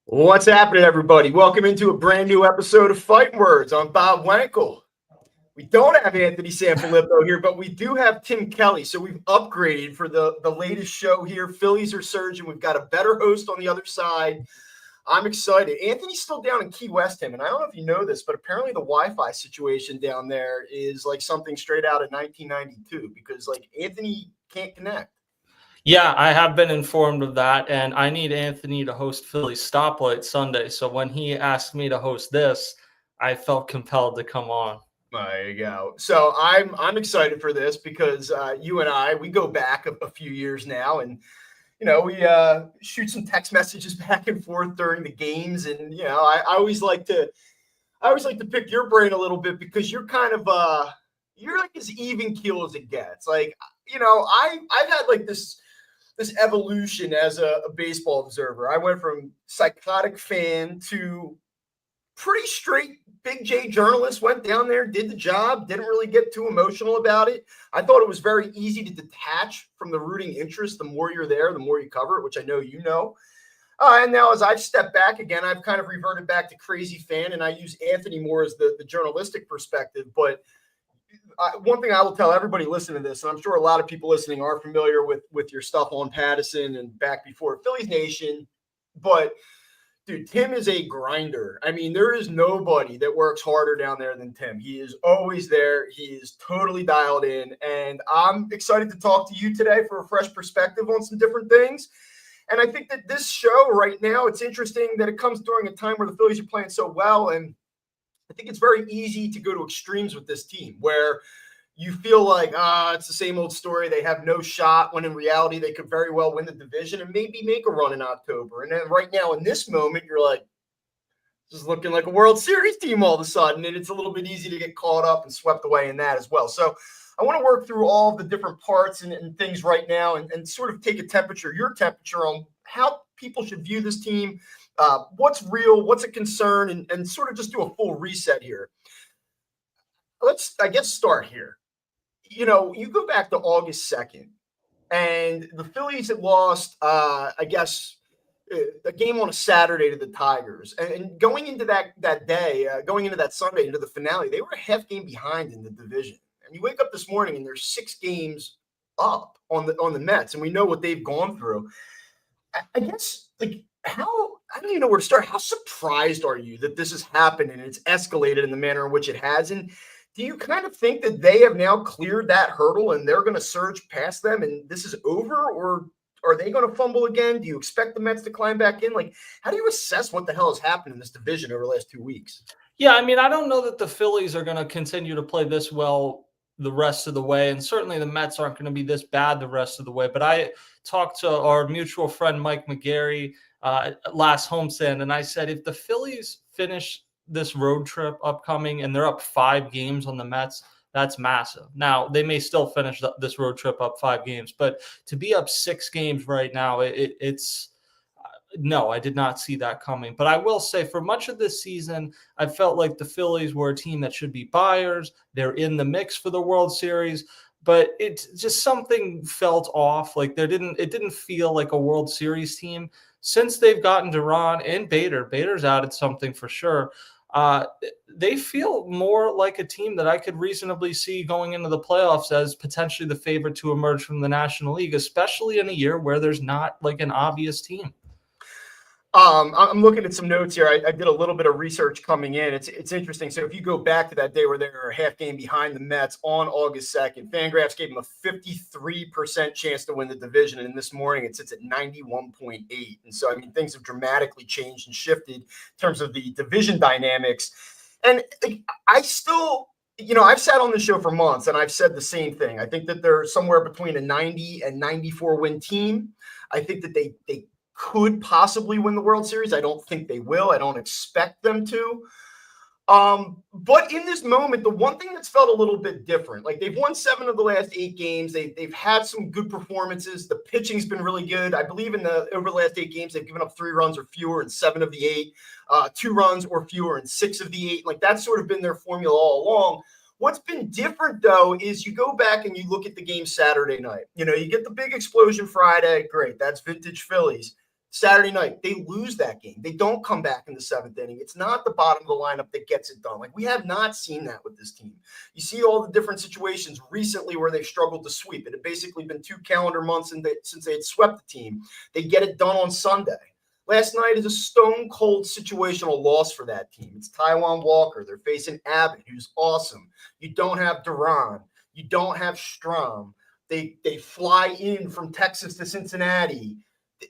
What's happening, everybody? Welcome into a brand new episode of Fighting Words. I'm Bob Wankel. We don't have Anthony Sanfilippo here, but we do have Tim Kelly. So we've upgraded for the latest show here. Phillies are surging. We've got a better host on the other side. I'm excited. Anthony's still down in Key West, Tim, and I don't know if you know this, but apparently the Wi-Fi situation down there is like something straight out of 1992 because like Anthony can't connect. Yeah, I have been informed of that, and I need Anthony to host Philly's Stoplight Sunday. So when he asked me to host this, I felt compelled to come on. There you go. So I'm excited for this because you and we go back a few years now, and we shoot some text messages back and forth during the games, and I always like to pick your brain a little bit because you're kind of you're like as even keel as it gets. Like I've had like this evolution as a baseball observer. I went from psychotic fan to pretty straight Big J journalist, went down there, did the job, didn't really get too emotional about it. I thought it was very easy to detach from the rooting interest. The more you're there, the more you cover it, which I know you know. And now as I've stepped back again, I've kind of reverted back to crazy fan, and I use Anthony more as the journalistic perspective. But one thing I will tell everybody listening to this, and I'm sure a lot of people listening are familiar with your stuff on Pattison and back before Phillies Nation, but dude, Tim is a grinder. I mean, there is nobody that works harder down there than Tim. He is always there. He is totally dialed in. And I'm excited to talk to you today for a fresh perspective on some different things. And I think that this show right now, it's interesting that it comes during a time where the Phillies are playing so well. And I think it's very easy to go to extremes with this team where you feel like, it's the same old story. They have no shot, when in reality, they could very well win the division and maybe make a run in October. And then right now in this moment, you're like, this is looking like a World Series team all of a sudden. And it's a little bit easy to get caught up and swept away in that as well. So I want to work through all of the different parts and things right now and sort of take your temperature on how people should view this team, what's real, what's a concern, and sort of just do a full reset here. Let's, I guess, start here. You go back to August 2nd, and the Phillies had lost, a game on a Saturday to the Tigers. And going into that day, going into that Sunday, into the finale, they were a half game behind in the division. And you wake up this morning, and they're 6 games up on the Mets, and we know what they've gone through. I guess, like, I don't even know where to start. How surprised are you that this has happened and it's escalated in the manner in which it has? And do you kind of think that they have now cleared that hurdle and they're going to surge past them and this is over, or are they going to fumble again? Do you expect the Mets to climb back in? Like, how do you assess what the hell has happened in this division over the last 2 weeks? Yeah, I mean, I don't know that the Phillies are going to continue to play this well the rest of the way, and certainly the Mets aren't going to be this bad the rest of the way. But I talked to our mutual friend Mike McGarry last homestand, and I said, if the Phillies finish this road trip upcoming and they're up 5 games on the Mets, that's massive. Now, they may still finish this road trip up 5 games, but to be up 6 games right now, it's no, I did not see that coming. But I will say, for much of this season, I felt like the Phillies were a team that should be buyers. They're in the mix for the World Series, but it's just something felt off. Like it didn't feel like a World Series team. Since they've gotten Duran and Bader's added something for sure. They feel more like a team that I could reasonably see going into the playoffs as potentially the favorite to emerge from the National League, especially in a year where there's not like an obvious team. I'm looking at some notes here. I did a little bit of research coming in. It's interesting. So if you go back to that day where they were a half game behind the Mets on August 2nd, Fangraphs gave them a 53% chance to win the division. And this morning it sits at 91.8. And so, I mean, things have dramatically changed and shifted in terms of the division dynamics. And I still, I've sat on this show for months and I've said the same thing. I think that they're somewhere between a 90 and 94 win team. I think that they could possibly win the World Series. I don't think they will. I don't expect them to. But in this moment, the one thing that's felt a little bit different, like they've won 7 of the last 8 games. They've had some good performances. The pitching's been really good. I believe over the last 8 games, they've given up 3 runs or fewer in 7 of the 8, 2 runs or fewer in 6 of the 8. Like that's sort of been their formula all along. What's been different, though, is you go back and you look at the game Saturday night. You get the big explosion Friday. Great. That's vintage Phillies. Saturday night, they lose that game. They don't come back in the seventh inning. It's not the bottom of the lineup that gets it done. Like, we have not seen that with this team. You see all the different situations recently where they've struggled to sweep. It had basically been 2 calendar months since they had swept the team. They get it done on Sunday. Last night is a stone-cold situational loss for that team. It's Taijuan Walker. They're facing Abbott, who's awesome. You don't have Duran. You don't have Strom. They fly in from Texas to Cincinnati.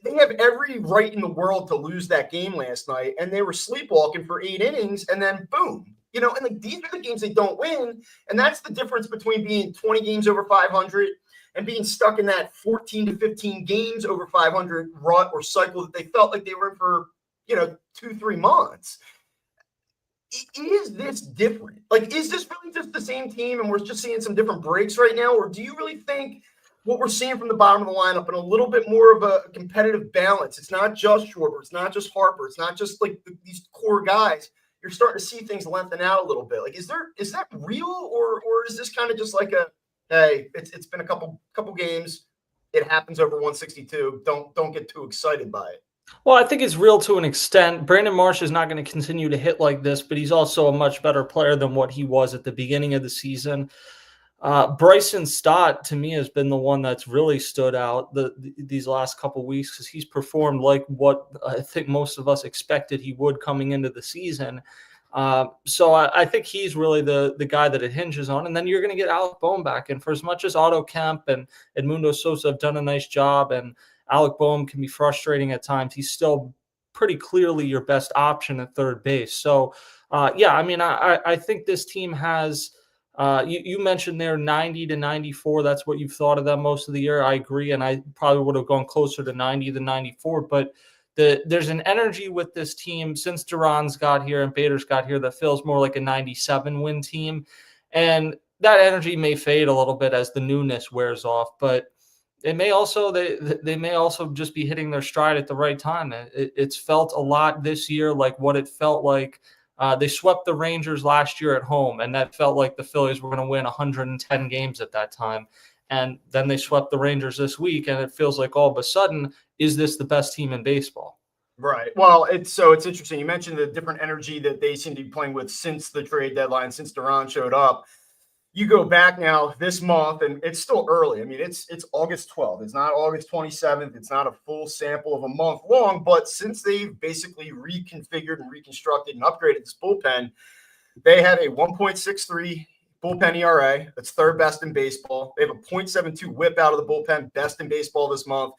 They have every right in the world to lose that game last night, and they were sleepwalking for 8 innings, and then boom. And like, these are the games they don't win, and that's the difference between being 20 games over 500 and being stuck in that 14 to 15 games over 500 rut or cycle that they felt like they were in for 2-3 months. Is this different? Like, is this really just the same team and we're just seeing some different breaks right now? Or do you really think what we're seeing from the bottom of the lineup and a little bit more of a competitive balance? It's not just Schwarber. It's not just Harper. It's not just like these core guys. You're starting to see things lengthen out a little bit. Like, is that real, or is this kind of just like a, hey, it's been a couple games. It happens over 162. Don't get too excited by it. Well, I think it's real to an extent. Brandon Marsh is not going to continue to hit like this, but he's also a much better player than what he was at the beginning of the season. Bryson Stott, to me, has been the one that's really stood out these last couple of weeks, because he's performed like what I think most of us expected he would coming into the season. So I think he's really the guy that it hinges on. And then you're going to get Alec Boehm back. And for as much as Otto Kemp and Edmundo Sosa have done a nice job, and Alec Boehm can be frustrating at times, he's still pretty clearly your best option at third base. So, I think this team has you mentioned they're 90 to 94. That's what you've thought of them most of the year. I agree. And I probably would have gone closer to 90 than 94. But there's an energy with this team since Duran's got here and Bader's got here that feels more like a 97 win team. And that energy may fade a little bit as the newness wears off, but it may also, they may also just be hitting their stride at the right time. It's felt a lot this year like what it felt like. They swept the Rangers last year at home, and that felt like the Phillies were going to win 110 games at that time. And then they swept the Rangers this week, and it feels like all of a sudden, is this the best team in baseball? Right. Well, it's interesting. You mentioned the different energy that they seem to be playing with since the trade deadline, since Duran showed up. You go back now this month, and it's still early. I mean, it's August 12th. It's not August 27th. It's not a full sample of a month long, but since they've basically reconfigured and reconstructed and upgraded this bullpen, they have a 1.63 bullpen ERA. That's third best in baseball. They have a .72 whip out of the bullpen, best in baseball this month,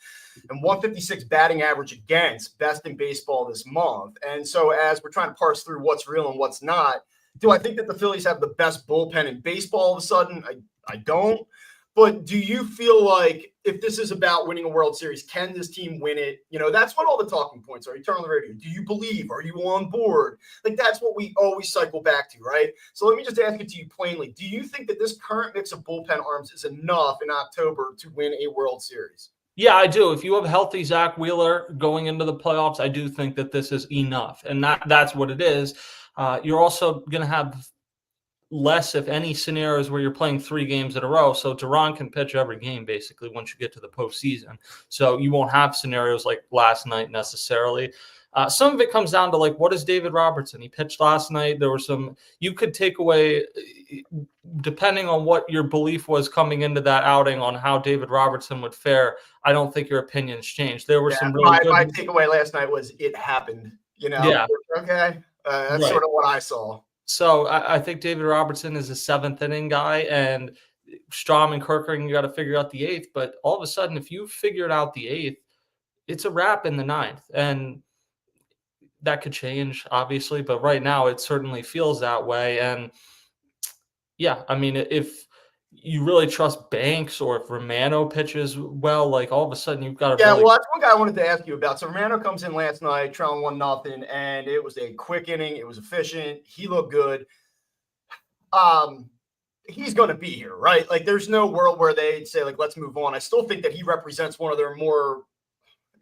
and 156 batting average against, best in baseball this month. And so as we're trying to parse through what's real and what's not, do I think that the Phillies have the best bullpen in baseball all of a sudden? I don't. But do you feel like if this is about winning a World Series, can this team win it? That's what all the talking points are. You turn on the radio. Do you believe? Are you on board? Like, that's what we always cycle back to, right? So let me just ask it to you plainly. Do you think that this current mix of bullpen arms is enough in October to win a World Series? Yeah, I do. If you have healthy Zach Wheeler going into the playoffs, I do think that this is enough. And that's what it is. You're also going to have less, if any, scenarios where you're playing 3 games in a row. So Duran can pitch every game, basically, once you get to the postseason. So you won't have scenarios like last night necessarily. Some of it comes down to, like, what is David Robertson? He pitched last night. There were some – you could take away, depending on what your belief was coming into that outing on how David Robertson would fare, I don't think your opinions changed. There were some really good – my takeaway last night was it happened, Yeah. Okay. That's Right. sort of what I saw. So I think David Robertson is a 7th inning guy, and Strom and Kerkering, you got to figure out the 8th. But all of a sudden, if you figured out the 8th, it's a wrap in the 9th. And that could change, obviously. But right now, it certainly feels that way. And yeah, I mean, if you really trust Banks or if Romano pitches well, like all of a sudden you've got to well, that's one guy I wanted to ask you about. So Romano comes in last night, trailing 1-0, and it was a quick inning. It was efficient. He looked good. He's going to be here, right? Like, there's no world where they'd say, like, let's move on. I still think that he represents one of their more,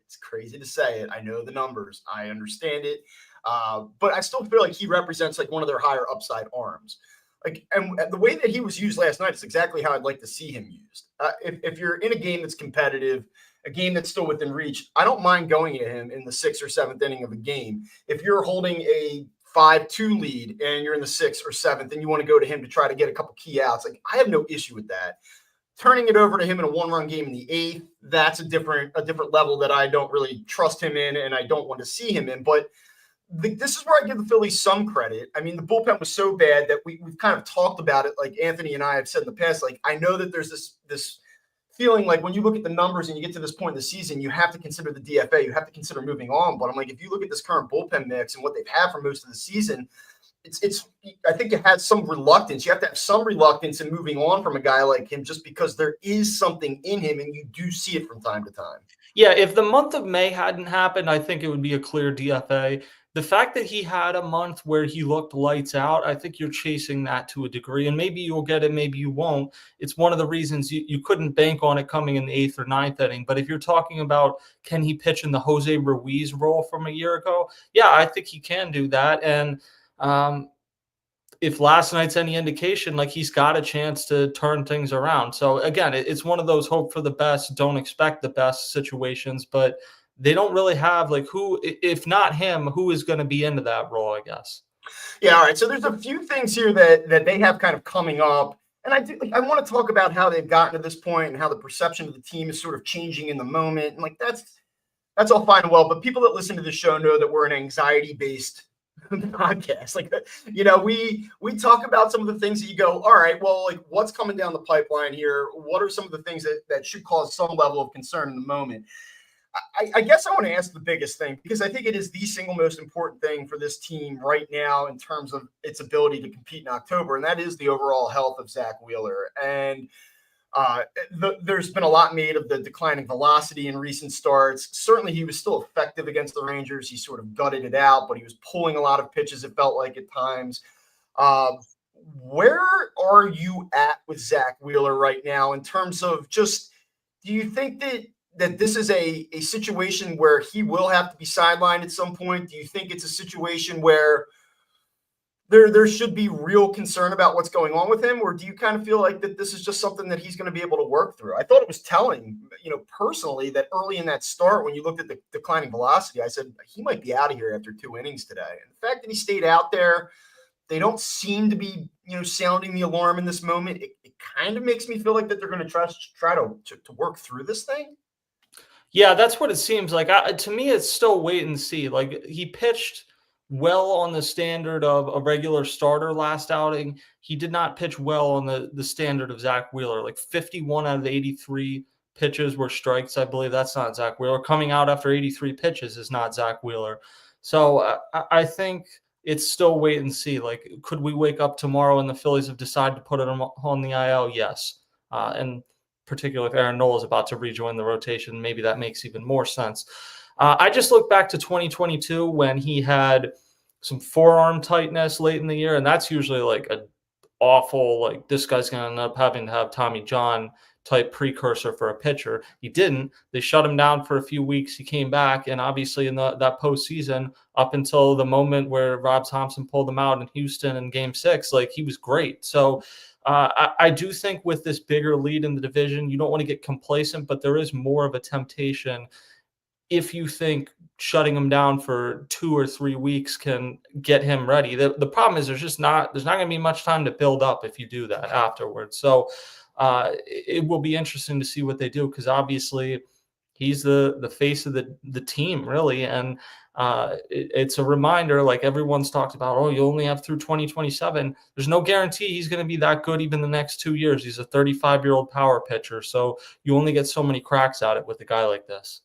it's crazy to say it, I know the numbers, I understand it, but I still feel like he represents like one of their higher upside arms. Like, and the way that he was used last night is exactly how I'd like to see him used. If you're in a game that's competitive, a game that's still within reach, I don't mind going at him in the 6th or 7th inning of a game. If you're holding a 5-2 lead and you're in the 6th or 7th and you want to go to him to try to get a couple key outs, like, I have no issue with that. Turning it over to him in a one-run game in the 8th, that's a different level that I don't really trust him in and I don't want to see him in. But this is where I give the Phillies some credit. I mean, the bullpen was so bad that we've kind of talked about it. Like Anthony and I have said in the past, like, I know that there's this feeling like when you look at the numbers and you get to this point in the season, you have to consider the DFA, you have to consider moving on. But I'm like, if you look at this current bullpen mix and what they've had for most of the season, it's I think it has some reluctance. You have to have some reluctance in moving on from a guy like him just because there is something in him and you do see it from time to time. Yeah, if the month of May hadn't happened, I think it would be a clear DFA. The fact that he had a month where he looked lights out, I think you're chasing that to a degree, and maybe you'll get it, maybe you won't. It's one of the reasons you couldn't bank on it coming in the 8th or 9th inning. But if you're talking about can he pitch in the Jose Ruiz role from a year ago, yeah, I think he can do that. And if last night's any indication, like he's got a chance to turn things around. So again, it's one of those hope for the best, don't expect the best situations, but they don't really have like who, if not him, who is going to be into that role, I guess. Yeah, all right. So there's a few things here that they have kind of coming up. And I want to talk about how they've gotten to this point and how the perception of the team is sort of changing in the moment. And like that's all fine and well, but people that listen to the show know that we're an anxiety-based podcast. Like, we talk about some of the things that you go, all right, well, like what's coming down the pipeline here? What are some of the things that should cause some level of concern in the moment? I guess I want to ask the biggest thing, because I think it is the single most important thing for this team right now in terms of its ability to compete in October, and that is the overall health of Zach Wheeler. And there's been a lot made of the declining velocity in recent starts. Certainly, he was still effective against the Rangers. He sort of gutted it out, but he was pulling a lot of pitches, it felt like at times. Where are you at with Zach Wheeler right now in terms of just, do you think that this is a situation where he will have to be sidelined at some point? Do you think it's a situation where there should be real concern about what's going on with him? Or do you kind of feel like that this is just something that he's going to be able to work through? I thought it was telling, personally, that early in that start, when you looked at the declining velocity, I said he might be out of here after 2 innings today. And the fact that he stayed out there, they don't seem to be, sounding the alarm in this moment. It kind of makes me feel like that they're going to try to work through this thing. Yeah, that's what it seems like. To me, it's still wait and see. Like he pitched well on the standard of a regular starter last outing. He did not pitch well on the standard of Zach Wheeler. Like 51 out of the 83 pitches were strikes. I believe that's not Zach Wheeler. Coming out after 83 pitches is not Zach Wheeler. So I think it's still wait and see. Like, could we wake up tomorrow and the Phillies have decided to put it on the IL? Yes. And particularly if Aaron Nola is about to rejoin the rotation, maybe that makes even more sense. I just look back to 2022 when he had some forearm tightness late in the year, and that's usually like an awful, like this guy's going to end up having to have Tommy John type precursor for a pitcher. He didn't. They shut him down for a few weeks. He came back, and obviously in that postseason, up until the moment where Rob Thompson pulled him out in Houston in Game 6, like he was great. So I do think with this bigger lead in the division, you don't want to get complacent, but there is more of a temptation if you think shutting him down for 2 or 3 weeks can get him ready. The problem is there's not going to be much time to build up if you do that afterwards. So it will be interesting to see what they do, because obviously he's the face of the team, really. And it's a reminder, like everyone's talked about, oh, you only have through 2027. There's no guarantee he's going to be that good even the next 2 years. He's a 35-year-old power pitcher. So you only get so many cracks at it with a guy like this.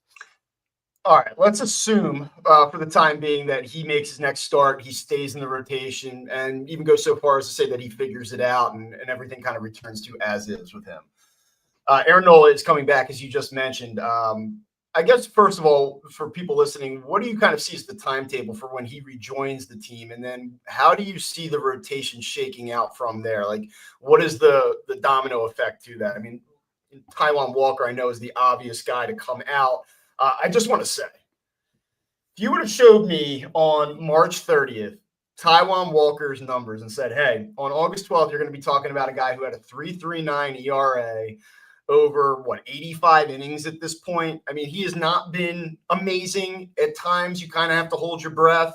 All right, let's assume for the time being that he makes his next start, he stays in the rotation, and even go so far as to say that he figures it out and everything kind of returns to as is with him. Aaron Nola is coming back, as you just mentioned. I guess, first of all, for people listening, what do you kind of see as the timetable for when he rejoins the team? And then how do you see the rotation shaking out from there? Like, what is the domino effect to that? I mean, Taijuan Walker, I know, is the obvious guy to come out. I just want to say, if you would have showed me on March 30th Taijuan Walker's numbers and said, hey, on August 12th, you're going to be talking about a guy who had a 3.39 ERA over 85 innings at this point. I mean, he has not been amazing. At times, you kind of have to hold your breath.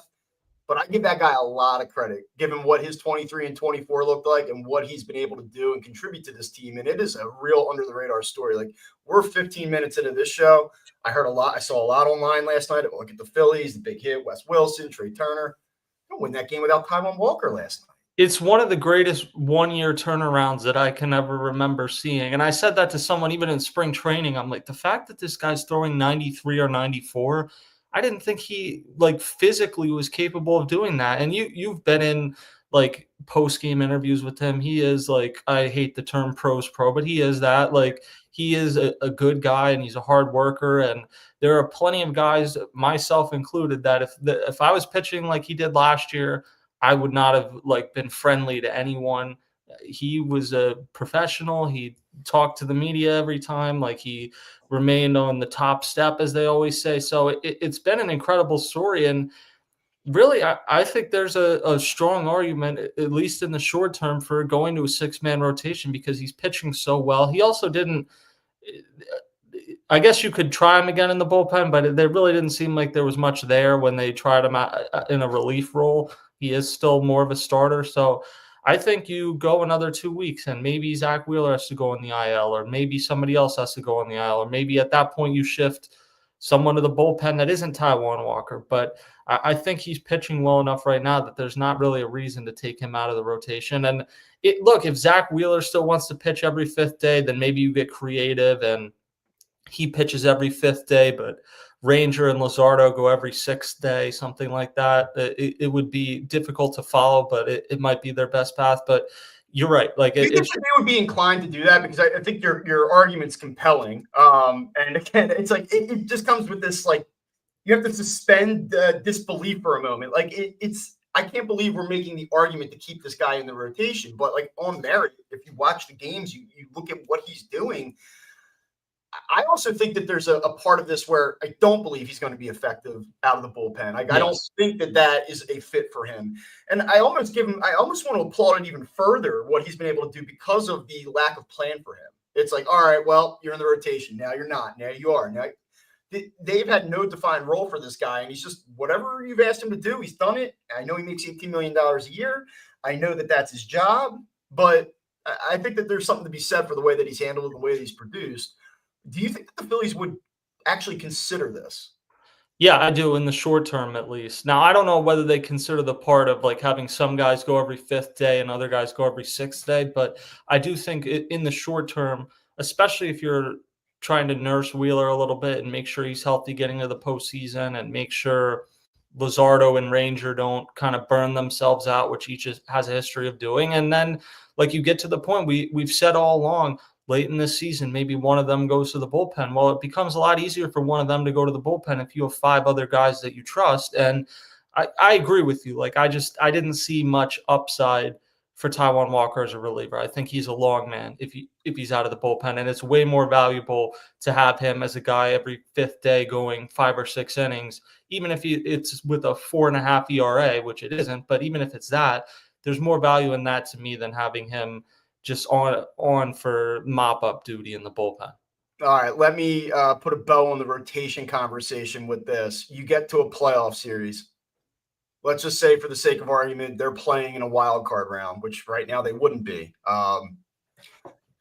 But I give that guy a lot of credit, given what his 23 and 24 looked like and what he's been able to do and contribute to this team. And it is a real under the radar story. Like, we're 15 minutes into this show. I saw a lot online last night. Look at the Phillies, the big hit, Wes Wilson, Trey Turner. Don't win that game without Taijuan Walker last night. It's one of the greatest one-year turnarounds that I can ever remember seeing. And I said that to someone even in spring training. I'm like, the fact that this guy's throwing 93 or 94, I didn't think he like physically was capable of doing that. And you've been in like post-game interviews with him. He is like, I hate the term pros pro, but he is that. Like, he is a good guy and he's a hard worker. And there are plenty of guys, myself included, that if I was pitching like he did last year, I would not have like been friendly to anyone. He was a professional. He talked to the media every time. Like, he remained on the top step, as they always say. So it's been an incredible story. And really, I think there's a strong argument, at least in the short term, for going to a 6-man rotation because he's pitching so well. He also didn't, I guess you could try him again in the bullpen, but there really didn't seem like there was much there when they tried him out in a relief role. He is still more of a starter. So I think you go another 2 weeks and maybe Zach Wheeler has to go in the IL, or maybe somebody else has to go in the IL, or maybe at that point you shift someone to the bullpen that isn't Taijuan Walker. But I think he's pitching well enough right now that there's not really a reason to take him out of the rotation. And look, if Zach Wheeler still wants to pitch every 5th day, then maybe you get creative and he pitches every 5th day, but Ranger and Luzardo go every 6th day, something like that. It would be difficult to follow, but it might be their best path. But you're right. Like, Do you think that they would be inclined to do that? Because I think your argument's compelling. And again, it's like it just comes with this, like, you have to suspend disbelief for a moment. Like, I can't believe we're making the argument to keep this guy in the rotation, but like on merit, if you watch the games, you look at what he's doing. I also think that there's a part of this where I don't believe he's going to be effective out of the bullpen. I don't think that is a fit for him. And I almost want to applaud it even further, what he's been able to do because of the lack of plan for him. It's like, all right, well, you're in the rotation. Now you're not. Now you are. Now they've had no defined role for this guy. And he's just, whatever you've asked him to do, he's done it. I know he makes $18 million a year. I know that that's his job, but I think that there's something to be said for the way that he's handled it, the way that he's produced. Do you think that the Phillies would actually consider this? Yeah, I do, in the short term, at least. Now, I don't know whether they consider the part of like having some guys go every 5th day and other guys go every 6th day, but I do think in the short term, especially if you're trying to nurse Wheeler a little bit and make sure he's healthy getting to the postseason and make sure Luzardo and Ranger don't kind of burn themselves out, which each has a history of doing. And then, like, you get to the point we've said all along, late in this season, maybe one of them goes to the bullpen. Well, it becomes a lot easier for one of them to go to the bullpen if you have 5 other guys that you trust. And I agree with you. Like, I didn't see much upside for Taijuan Walker as a reliever. I think he's a long man if he's out of the bullpen, and it's way more valuable to have him as a guy every 5th day going 5 or 6 innings, even if it's with a 4.5 ERA, which it isn't. But even if it's that, there's more value in that to me than having him just on for mop-up duty in the bullpen. All right, let me put a bow on the rotation conversation with this. You get to a playoff series. Let's just say, for the sake of argument, they're playing in a wild card round, which right now they wouldn't be.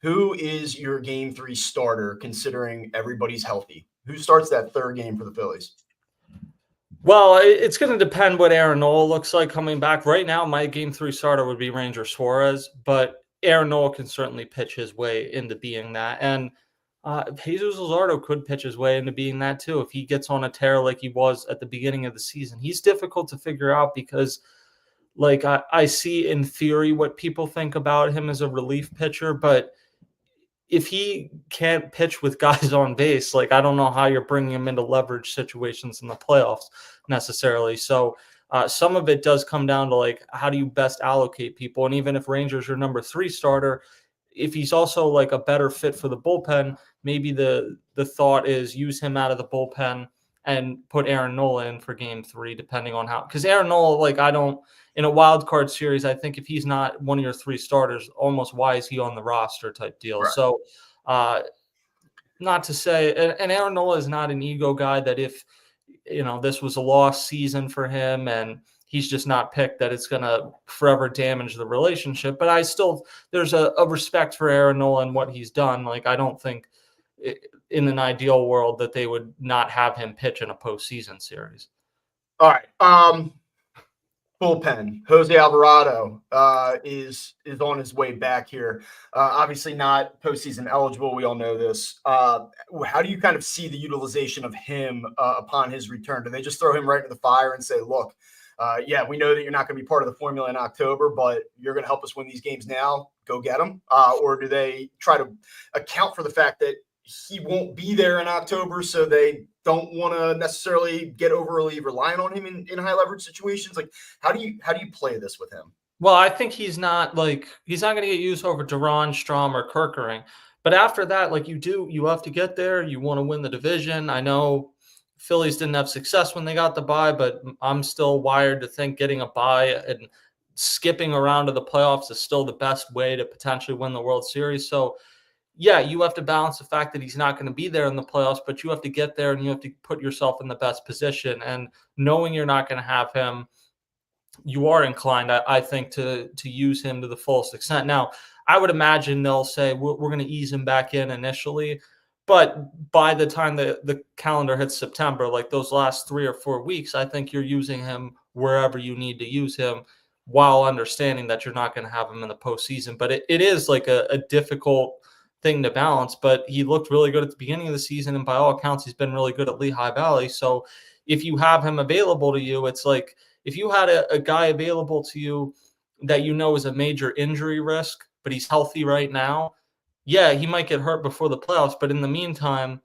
Who is your Game 3 starter, considering everybody's healthy? Who starts that 3rd game for the Phillies? Well, it's going to depend what Aaron Nola looks like coming back. Right now, my Game 3 starter would be Ranger Suarez, but Aaron Nola can certainly pitch his way into being that. And Jesus Luzardo could pitch his way into being that too if he gets on a tear like he was at the beginning of the season. He's difficult to figure out because, like, I see in theory what people think about him as a relief pitcher, but if he can't pitch with guys on base, like, I don't know how you're bringing him into leverage situations in the playoffs necessarily. So some of it does come down to, like, how do you best allocate people? And even if Ranger's your number 3 starter, if he's also like a better fit for the bullpen, maybe the thought is use him out of the bullpen and put Aaron Nola in for game 3, depending on how, because Aaron Nola, like, in a wild card series, I think if he's not one of your 3 starters, almost why is he on the roster type deal. Right. So, not to say, and Aaron Nola is not an ego guy that if, this was a lost season for him and he's just not picked, that it's going to forever damage the relationship. But there's a respect for Aaron Nola and what he's done. Like, I don't think in an ideal world that they would not have him pitch in a postseason series. All right. Bullpen. Jose Alvarado is on his way back here. Obviously not postseason eligible. We all know this. How do you kind of see the utilization of him upon his return? Do they just throw him right into the fire and say, look, yeah, we know that you're not going to be part of the formula in October, but you're going to help us win these games now. Go get them. Or do they try to account for the fact that he won't be there in October, so they don't want to necessarily get overly reliant on him in high leverage situations? Like, how do you play this with him? Well, I think he's not going to get used over Duran, Strom, or Kerkering. But after that, like, you have to get there. You want to win the division. I know Phillies didn't have success when they got the bye, but I'm still wired to think getting a bye and skipping around to the playoffs is still the best way to potentially win the World Series. So, yeah, you have to balance the fact that he's not going to be there in the playoffs, but you have to get there and you have to put yourself in the best position. And knowing you're not going to have him, you are inclined, I think, to use him to the fullest extent. Now, I would imagine they'll say we're going to ease him back in initially, but by the time the calendar hits September, like those last 3 or 4 weeks, I think you're using him wherever you need to use him, while understanding that you're not going to have him in the postseason. But it is like a difficult thing to balance. But he looked really good at the beginning of the season, and by all accounts, he's been really good at Lehigh Valley. So if you have him available to you, it's like if you had a guy available to you that is a major injury risk, but he's healthy right now, yeah, he might get hurt before the playoffs, but in the meantime,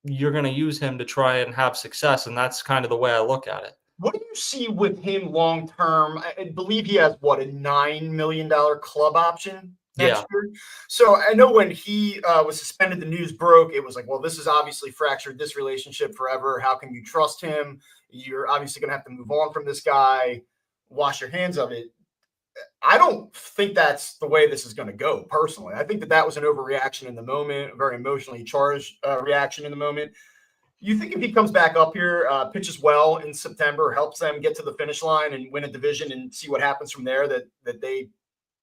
you're going to use him to try and have success, and that's kind of the way I look at it. What do you see with him long term? I believe he has, a $9 million club option next year. So I know when he was suspended, the news broke. It was like, well, this has obviously fractured this relationship forever. How can you trust him? You're obviously going to have to move on from this guy, wash your hands of it. I don't think that's the way this is going to go, personally. I think that was an overreaction in the moment, a very emotionally charged reaction in the moment. You think if he comes back up here, pitches well in September, helps them get to the finish line and win a division and see what happens from there, that they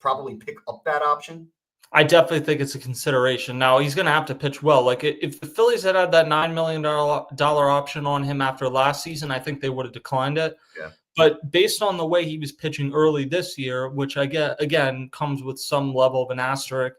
probably pick up that option? I definitely think it's a consideration. Now, he's going to have to pitch well. Like, if the Phillies had that $9 million option on him after last season, I think they would have declined it. Yeah. But based on the way he was pitching early this year, which I get, again, comes with some level of an asterisk,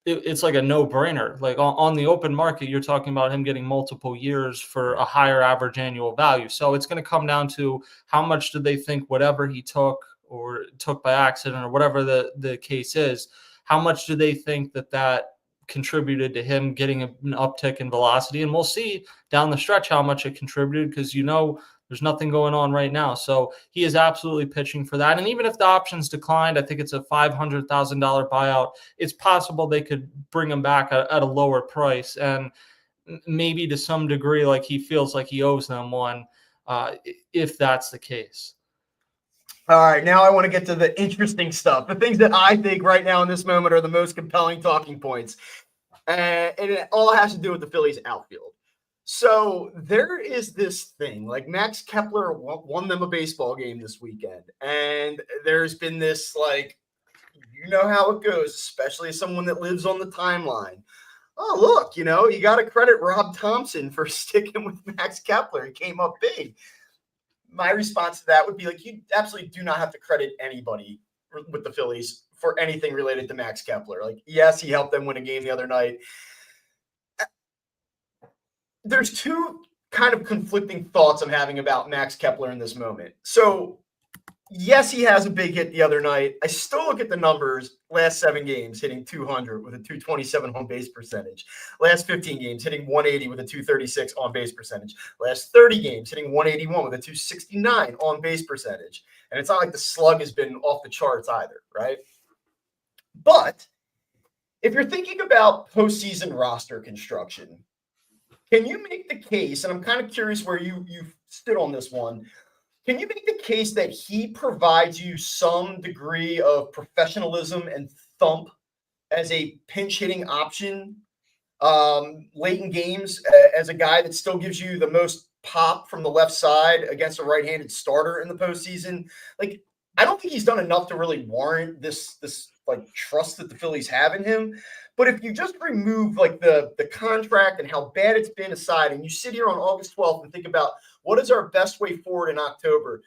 it's like a no-brainer. Like, on the open market, you're talking about him getting multiple years for a higher average annual value. So it's going to come down to how much do they think whatever he took or took by accident or whatever the case is, how much do they think that contributed to him getting an uptick in velocity? And we'll see down the stretch how much it contributed, because there's nothing going on right now. So he is absolutely pitching for that. And even if the options declined, I think it's a $500,000 buyout. It's possible they could bring him back at a lower price. And maybe to some degree, like, he feels like he owes them one, if that's the case. All right, now I want to get to the interesting stuff, the things that I think right now in this moment are the most compelling talking points. And it all has to do with the Phillies outfield. So there is this thing, like, Max Kepler won them a baseball game this weekend. And there's been this, like, you know how it goes, especially as someone that lives on the timeline. Oh, look, you got to credit Rob Thompson for sticking with Max Kepler. He came up big. My response to that would be, like, you absolutely do not have to credit anybody with the Phillies for anything related to Max Kepler. Like, yes, he helped them win a game the other night. There's two kind of conflicting thoughts I'm having about Max Kepler in this moment. So, yes, he has a big hit the other night. I still look at the numbers. Last 7 games, hitting 200 with a 227 on base percentage. Last 15 games, hitting 180 with a 236 on base percentage. Last 30 games, hitting 181 with a 269 on base percentage. And it's not like the slug has been off the charts either, right? But if you're thinking about postseason roster construction, Can you make the case, and I'm kind of curious where you stood on this one. Can you make the case that he provides you some degree of professionalism and thump as a pinch hitting option late in games, as a guy that still gives you the most pop from the left side against a right-handed starter in the postseason? Like, I don't think he's done enough to really warrant this like trust that the Phillies have in him. But if you just remove like the contract and how bad it's been aside, and you sit here on August 12th and think about what is our best way forward in October,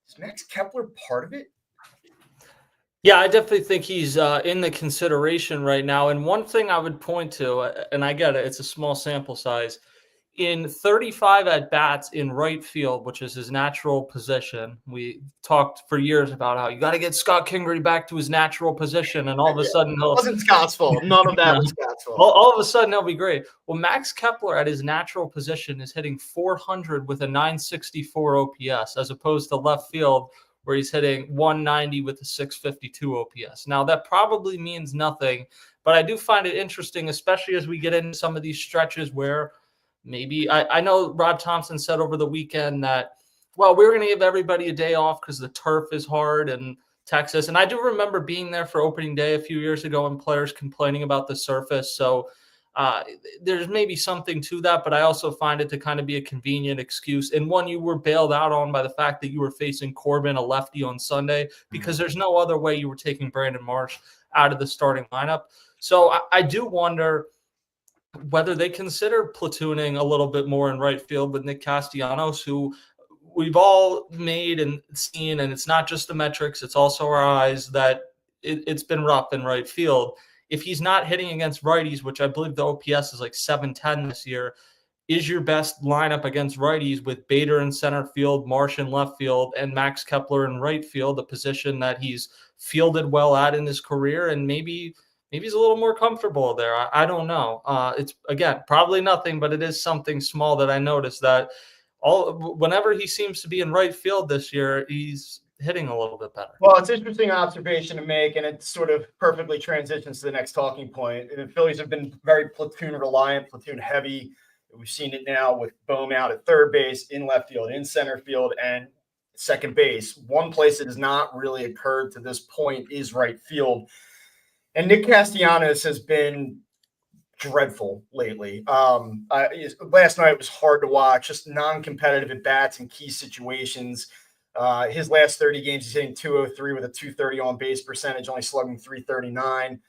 is Max Kepler part of it? Yeah, I definitely think he's in the consideration right now. And one thing I would point to, and I get it, it's a small sample size. In 35 at bats in right field, which is his natural position, we talked for years about how you got to get Scott Kingery back to his natural position, and all of a sudden It wasn't Scott's fault. None of that was Scott's fault. All of a sudden he'll be great. Well, Max Kepler at his natural position is hitting 400 with a 964 OPS, as opposed to left field where he's hitting 190 with a 652 OPS. Now, that probably means nothing, but I do find it interesting, especially as we get into some of these stretches where maybe I know Rob Thompson said over the weekend that, well, we're going to give everybody a day off because the turf is hard in Texas. And I do remember being there for opening day a few years ago and players complaining about the surface. So there's maybe something to that, but I also find it to kind of be a convenient excuse. And one you were bailed out on by the fact that you were facing Corbin, a lefty, on Sunday, because there's no other way you were taking Brandon Marsh out of the starting lineup. So I do wonder whether they consider platooning a little bit more in right field with Nick Castellanos, who we've all made and seen, and it's not just the metrics, it's also our eyes, that it's been rough in right field. If he's not hitting against righties, which I believe the OPS is like 710 this year, is your best lineup against righties with Bader in center field, Marsh in left field, and Max Kepler in right field, a position that he's fielded well at in his career, and maybe he's a little more comfortable there. I don't know. It's, again, probably nothing, but it is something small that I noticed that whenever he seems to be in right field this year, he's hitting a little bit better. Well, it's an interesting observation to make, and it sort of perfectly transitions to the next talking point. The Phillies have been very platoon reliant, platoon heavy. We've seen it now with Bohm out at third base, in left field, in center field, and second base. One place that has not really occurred to this point is right field. And Nick Castellanos has been dreadful lately. Last night was hard to watch, just non-competitive at bats in key situations. His last 30 games, he's hitting 203 with a 230 on base percentage, only slugging 339.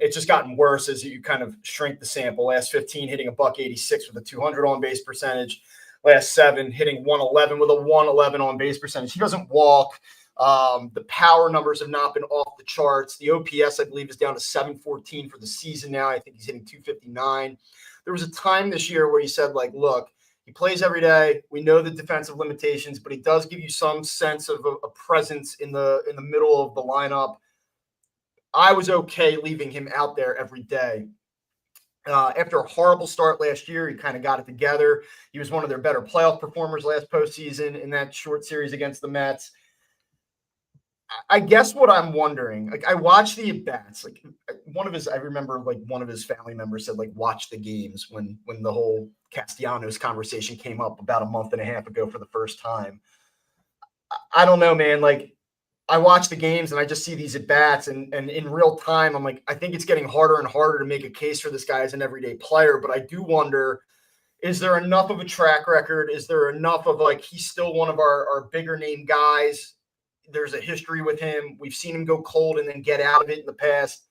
It's just gotten worse as you kind of shrink the sample. Last 15, hitting a .186 with a 200 on base percentage. Last 7, hitting 111 with a 111 on base percentage. He doesn't walk. The power numbers have not been off the charts. The OPS, I believe, is down to 714 for the season now. I think he's hitting 259. There was a time this year where he said, like, look, he plays every day. We know the defensive limitations, but he does give you some sense of a presence in the middle of the lineup. I was okay leaving him out there every day. After a horrible start last year, he kind of got it together. He was one of their better playoff performers last postseason in that short series against the Mets. I guess what I'm wondering, like, I watched the at-bats. Like, I remember like one of his family members said, like, watch the games when the whole Castellanos conversation came up about a month and a half ago for the first time. I don't know, man. Like, I watch the games and I just see these at-bats, and in real time, I'm like, I think it's getting harder and harder to make a case for this guy as an everyday player. But I do wonder, is there enough of a track record? Is there enough of, like, he's still one of our bigger name guys? There's a history with him. We've seen him go cold and then get out of it in the past.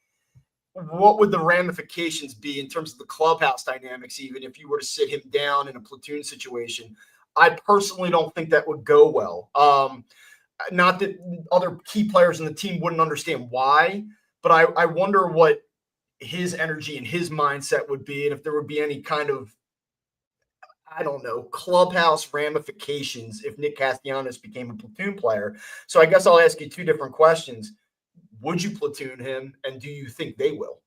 What would the ramifications be in terms of the clubhouse dynamics, even if you were to sit him down in a platoon situation? I personally don't think that would go well. Not that other key players in the team wouldn't understand why, but I wonder what his energy and his mindset would be, and if there would be any kind of, I don't know, clubhouse ramifications if Nick Castellanos became a platoon player. So I guess I'll ask you two different questions. Would you platoon him, and do you think they will?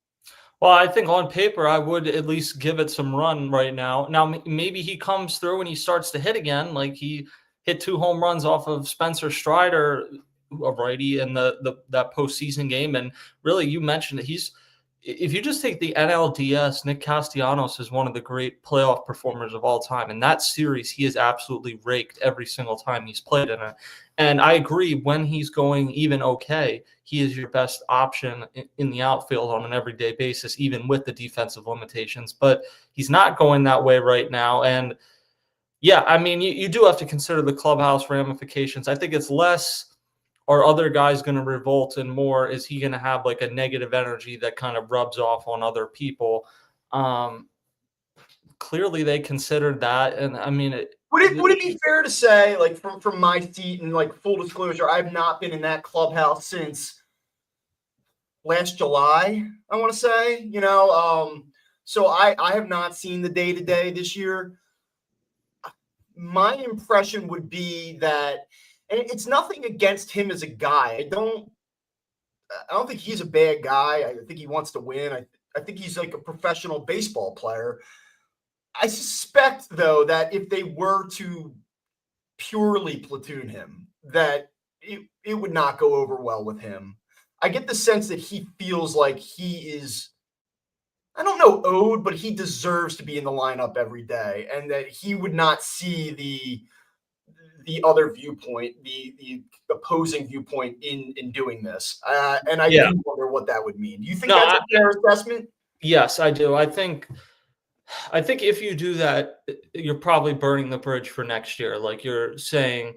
Well, I think on paper, I would at least give it some run right now. Now, maybe he comes through and he starts to hit again. Like, he hit 2 home runs off of Spencer Strider, a righty, in that postseason game. And really, you mentioned that if you just take the NLDS, Nick Castellanos is one of the great playoff performers of all time. In that series, he is absolutely raked every single time he's played in it. And I agree, when he's going even okay, he is your best option in the outfield on an everyday basis, even with the defensive limitations. But he's not going that way right now. And yeah, I mean, you do have to consider the clubhouse ramifications. I think it's less, are other guys going to revolt, and more, is he going to have like a negative energy that kind of rubs off on other people? Clearly, they considered that. And I mean, would it be fair to say, like, from my seat, and like full disclosure, I've not been in that clubhouse since last July, I want to say, so I have not seen the day-to-day this year. My impression would be that, and it's nothing against him as a guy. I don't think he's a bad guy. I think he wants to win. I think he's like a professional baseball player. I suspect, though, that if they were to purely platoon him, that it would not go over well with him. I get the sense that he feels like he is, I don't know, owed, but he deserves to be in the lineup every day, and that he would not see the other viewpoint, the opposing viewpoint in doing this. And I do wonder what that would mean. Do you think that's a fair assessment? Yes, I do. I think if you do that, you're probably burning the bridge for next year. Like you're saying,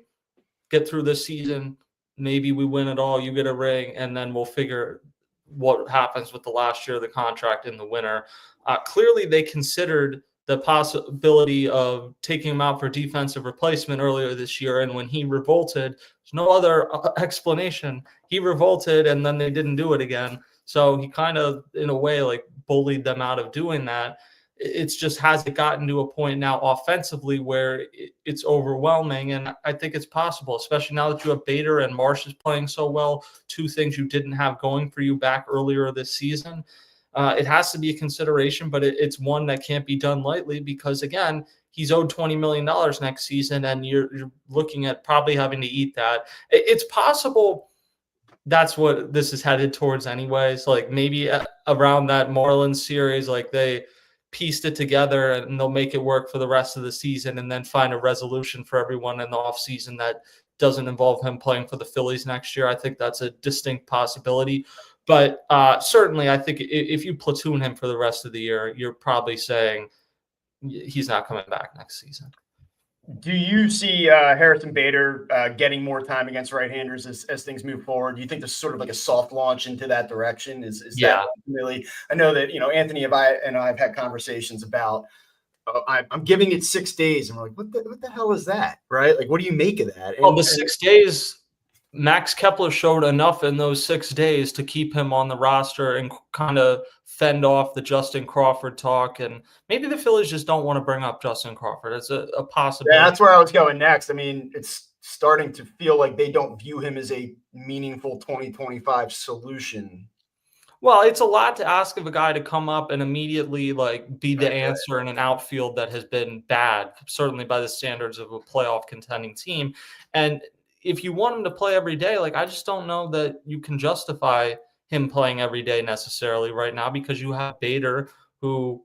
get through this season, maybe we win it all, you get a ring, and then we'll figure what happens with the last year of the contract in the winter. Clearly, they considered the possibility of taking him out for defensive replacement earlier this year, and when he revolted, there's no other explanation. He revolted, and then they didn't do it again. So he kind of, in a way, like bullied them out of doing that. It's just, has it gotten to a point now offensively where it's overwhelming? And I think it's possible, especially now that you have Bader and Marsh is playing so well, two things you didn't have going for you back earlier this season. It has to be a consideration, but it's one that can't be done lightly because, again, he's owed $20 million next season, and you're looking at probably having to eat that. It's possible that's what this is headed towards anyways. Like maybe around that Marlins series, like they pieced it together and they'll make it work for the rest of the season and then find a resolution for everyone in the offseason that doesn't involve him playing for the Phillies next year. I think that's a distinct possibility. But certainly, I think if you platoon him for the rest of the year, you're probably saying he's not coming back next season. Do you see Harrison Bader getting more time against right-handers as things move forward? Do you think there's sort of like a soft launch into that direction? Is that really? I know that Anthony and I have had conversations about. I'm giving it 6 days, and we're like, what the hell is that, right? Like, what do you make of that? Well, the 6 days. Max Kepler showed enough in those 6 days to keep him on the roster and kind of fend off the Justin Crawford talk. And maybe the Phillies just don't want to bring up Justin Crawford. It's a possibility. Yeah, that's where I was going next. I mean, it's starting to feel like they don't view him as a meaningful 2025 solution. Well, it's a lot to ask of a guy to come up and immediately like be the answer in an outfield that has been bad, certainly by the standards of a playoff contending team. And if you want him to play every day, like I just don't know that you can justify him playing every day necessarily right now, because you have Bader, who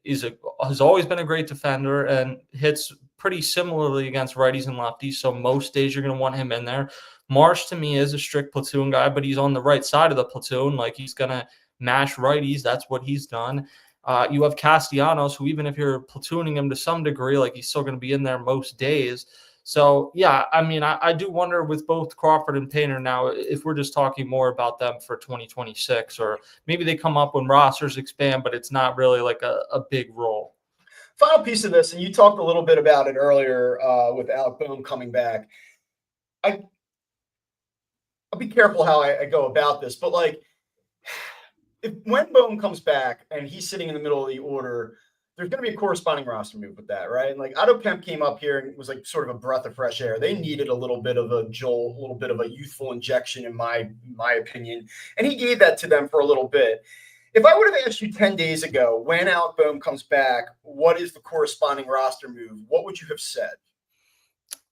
has always been a great defender and hits pretty similarly against righties and lefties. So most days you're going to want him in there. Marsh to me is a strict platoon guy, but he's on the right side of the platoon. Like he's going to mash righties. That's what he's done. You have Castellanos, who even if you're platooning him to some degree, like he's still going to be in there most days. So, yeah, I mean, I do wonder with both Crawford and Painter now if we're just talking more about them for 2026, or maybe they come up when rosters expand, but it's not really like a big role. Final piece of this, and you talked a little bit about it earlier with Alec Bohm coming back. I'll be careful how I go about this, but like when Bohm comes back and he's sitting in the middle of the order, there's going to be a corresponding roster move with that, right? And like Otto Kemp came up here and was like sort of a breath of fresh air. They needed a little bit of a jolt, a little bit of a youthful injection, in my opinion, and he gave that to them for a little bit. If I would have asked you 10 days ago, when Alec Bohm comes back, what is the corresponding roster move? What would you have said?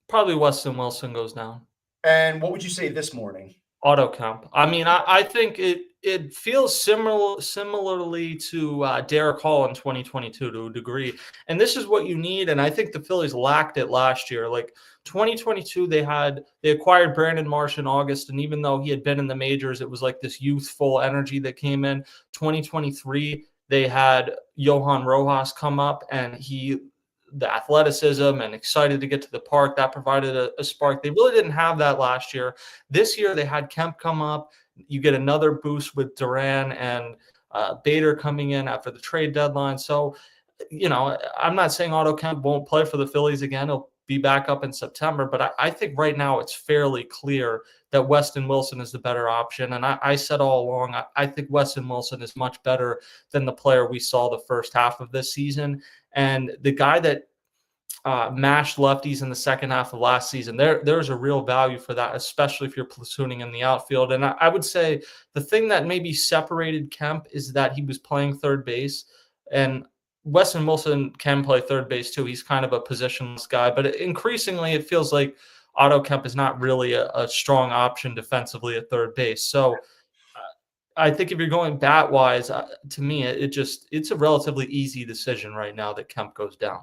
Probably Weston Wilson goes down. And what would you say this morning? Auto Kemp. I mean, I think it feels similarly to Derek Hall in 2022 to a degree, and this is what you need. And I think the Phillies lacked it last year. Like 2022, they acquired Brandon Marsh in August, and even though he had been in the majors, it was like this youthful energy that came in. 2023, they had Johan Rojas come up, and the athleticism and excited to get to the park that provided a spark. They really didn't have that last year. This year they had Kemp come up. You get another boost with Duran and Bader coming in after the trade deadline. So, I'm not saying Otto Kemp won't play for the Phillies again. He'll be back up in September, but I think right now it's fairly clear that Weston Wilson is the better option. And I said all along, I think Weston Wilson is much better than the player we saw the first half of this season. And the guy that mashed lefties in the second half of last season, there's a real value for that, especially if you're platooning in the outfield. And I would say the thing that maybe separated Kemp is that he was playing third base, and Weston Wilson can play third base too. He's kind of a positionless guy, but increasingly it feels like Otto Kemp is not really a strong option defensively at third base. So I think if you're going bat wise, to me, it's a relatively easy decision right now that Kemp goes down.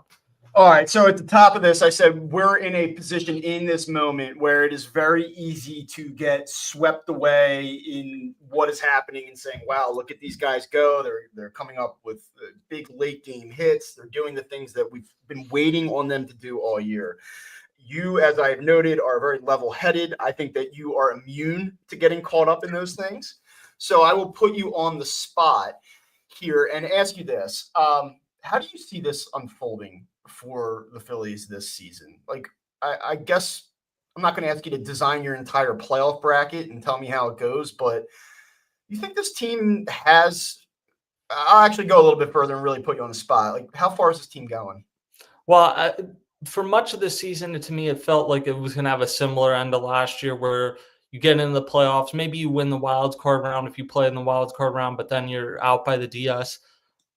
All right. So at the top of this, I said we're in a position in this moment where it is very easy to get swept away in what is happening and saying, wow, look at these guys go. They're coming up with big late game hits. They're doing the things that we've been waiting on them to do all year. You, as I've noted, are very level-headed. I think that you are immune to getting caught up in those things. So I will put you on the spot here and ask you this. How do you see this unfolding for the Phillies this season? Like, I guess I'm not going to ask you to design your entire playoff bracket and tell me how it goes, but you think this team has – I'll actually go a little bit further and really put you on the spot. Like, how far is this team going? Well, for much of the season, to me, it felt like it was going to have a similar end to last year where you get into the playoffs. Maybe you win the wild card round if you play in the wild card round, but then you're out by the DS.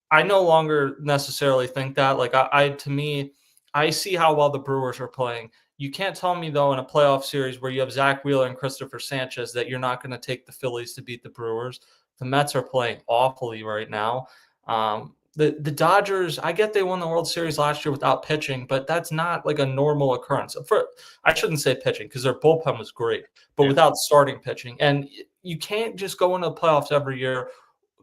I no longer necessarily think that. Like, to me, I see how well the Brewers are playing. You can't tell me, though, in a playoff series where you have Zach Wheeler and Christopher Sanchez that you're not going to take the Phillies to beat the Brewers. The Mets are playing awfully right now. The Dodgers, I get they won the World Series last year without pitching, but that's not like a normal occurrence. I shouldn't say pitching because their bullpen was great, but without starting pitching. And you can't just go into the playoffs every year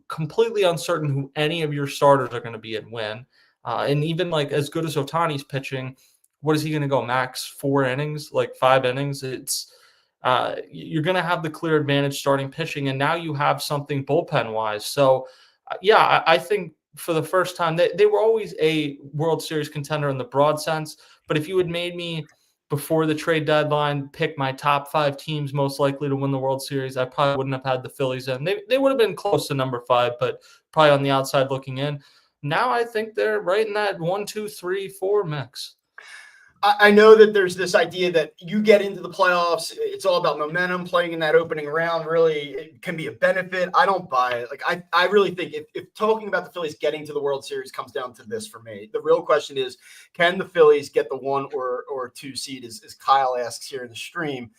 completely uncertain who any of your starters are going to be and win. And even like as good as Ohtani's pitching, what is he going to go max 4 innings, like 5 innings? You're going to have the clear advantage starting pitching, and now you have something bullpen wise. So I think for the first time they were always a World Series contender in the broad sense. But if you had made me before the trade deadline pick my top 5 teams most likely to win the World Series, I probably wouldn't have had the Phillies in. They would have been close to number 5, but probably on the outside looking in. Now I think they're right in that 1, 2, 3, 4 mix. I know that there's this idea that you get into the playoffs, it's all about momentum. Playing in that opening round really it can be a benefit. I don't buy it. Like I really think if talking about the Phillies getting to the World Series comes down to this for me, the real question is, can the Phillies get the 1 or 2 seed, as Kyle asks here in the stream?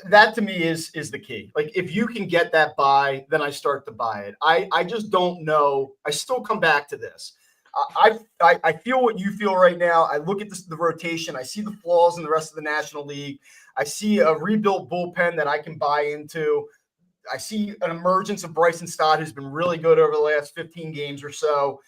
That to me is the key. Like if you can get that buy, then I start to buy it. I just don't know. I still come back to this. I feel what you feel right now. I look at the rotation. I see the flaws in the rest of the National League. I see a rebuilt bullpen that I can buy into. I see an emergence of Bryson Stott, who's been really good over the last 15 games or so.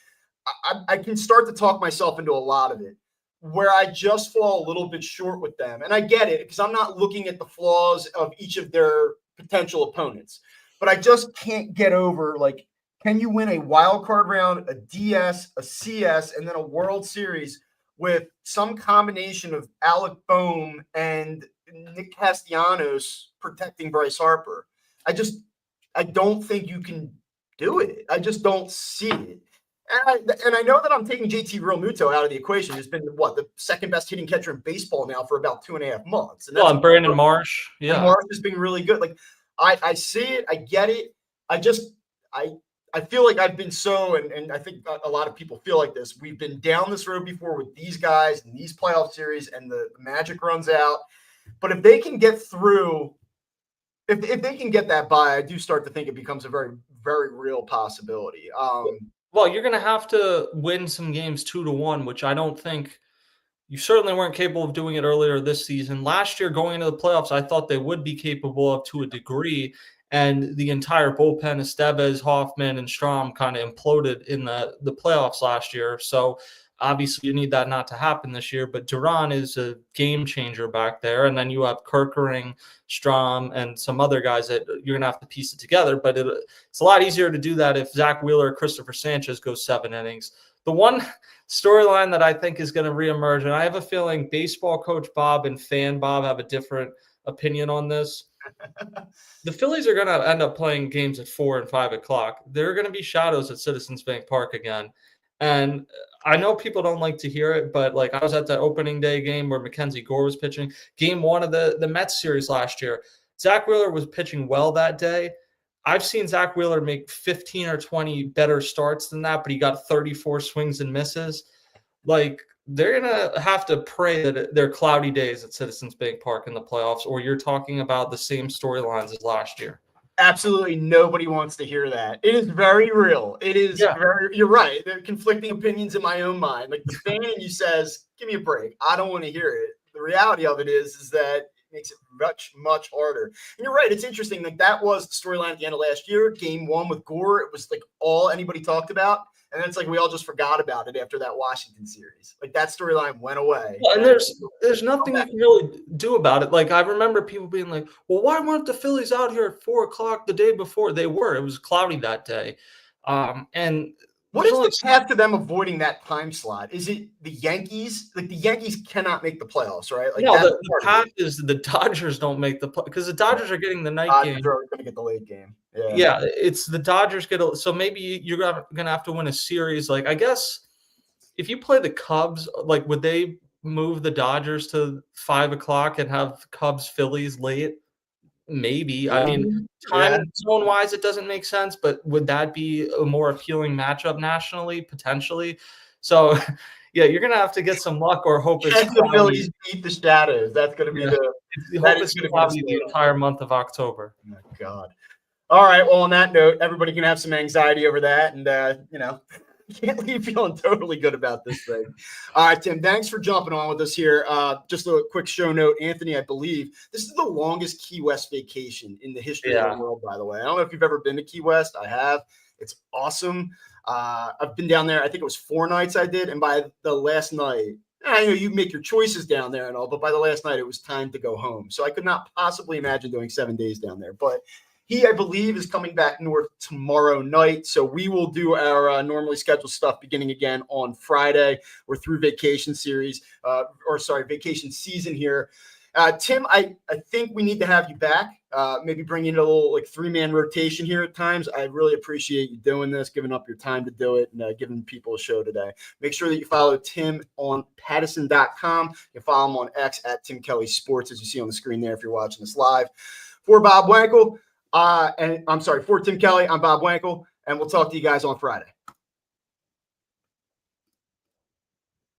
I can start to talk myself into a lot of it. Where I just fall a little bit short with them, and I get it because I'm not looking at the flaws of each of their potential opponents, but I just can't get over, like, can you win a wild card round, a DS, a CS, and then a World Series with some combination of Alec Boehm and Nick Castellanos protecting Bryce Harper? I don't think you can do it. I just don't see it. And I know that I'm taking JT Realmuto out of the equation. He's been the second best hitting catcher in baseball now for about 2.5 months. And and Brandon Marsh. Yeah. And Marsh has been really good. Like I see it, I get it. I feel like I've been and I think a lot of people feel like this. We've been down this road before with these guys and these playoff series, and the magic runs out. But if they can get through if they can get that bye, I do start to think it becomes a very, very real possibility. Well, you're going to have to win some games 2-1, which I don't think you certainly weren't capable of doing it earlier this season. Last year, going into the playoffs, I thought they would be capable of to a degree, and the entire bullpen, Estevez, Hoffman, and Strom, kind of imploded in the playoffs last year. So obviously, you need that not to happen this year. But Duran is a game changer back there, and then you have Kerkering, Strom, and some other guys that you're gonna have to piece it together. But it's a lot easier to do that if Zach Wheeler or Christopher Sanchez goes 7 innings. The one storyline that I think is going to reemerge, and I have a feeling baseball coach Bob and fan Bob have a different opinion on this. The Phillies are going to end up playing games at 4 and 5 o'clock. There are going to be shadows at Citizens Bank Park again. And I know people don't like to hear it, but like I was at the opening day game where Mackenzie Gore was pitching, game 1 of the Mets series last year. Zach Wheeler was pitching well that day. I've seen Zach Wheeler make 15 or 20 better starts than that, but he got 34 swings and misses. Like, they're going to have to pray that they're cloudy days at Citizens Bank Park in the playoffs, or you're talking about the same storylines as last year. Absolutely nobody wants to hear that. It is very real. It is very, you're right. There are conflicting opinions in my own mind. Like the fan in you says, give me a break. I don't want to hear it. The reality of it is that makes it much, much harder. And you're right. It's interesting. Like that was the storyline at the end of last year. Game 1 with Gore. It was like all anybody talked about. And then it's like we all just forgot about it after that Washington series. Like that storyline went away. Well, and there's nothing you can really do about it. Like I remember people being like, well, why weren't the Phillies out here at 4 o'clock the day before? They were. It was cloudy that day. And what is the path to them avoiding that time slot? Is it the Yankees? Like the Yankees cannot make the playoffs, right? Like no, the path is the Dodgers don't make the because the Dodgers are getting the night game. Dodgers are going to get the late game. Yeah, it's the Dodgers so maybe you're going to have to win a series. Like I guess if you play the Cubs, like would they move the Dodgers to 5 o'clock and have Cubs Phillies late? Maybe. I mean, time zone wise, it doesn't make sense, but would that be a more appealing matchup nationally, potentially? So, yeah, you're gonna have to get some luck or hope it's the Phillies beat the Shadows. That's gonna be the entire month of October. Oh my God. All right. Well, on that note, everybody can have some anxiety over that, and can't leave feeling totally good about this thing. All right, Tim, thanks for jumping on with us here. Just a quick show note. Anthony, I believe this is the longest Key West vacation in the history of the world, by the way. I don't know if you've ever been to Key West. I have. It's awesome. I've been down there. I think it was 4 nights I did. And by the last night, I know you make your choices down there and all, but by the last night, it was time to go home. So I could not possibly imagine doing 7 days down there. But he, I believe, is coming back north tomorrow night. So we will do our normally scheduled stuff beginning again on Friday. We're through vacation vacation season here. Tim, I think we need to have you back. Maybe bring in a little like 3-man rotation here at times. I really appreciate you doing this, giving up your time to do it, and giving people a show today. Make sure that you follow Tim on Pattison.com. You can follow him on X at Tim Kelly Sports, as you see on the screen there if you're watching this live. For Bob Wankel, for Tim Kelly, I'm Bob Wankel, and we'll talk to you guys on Friday.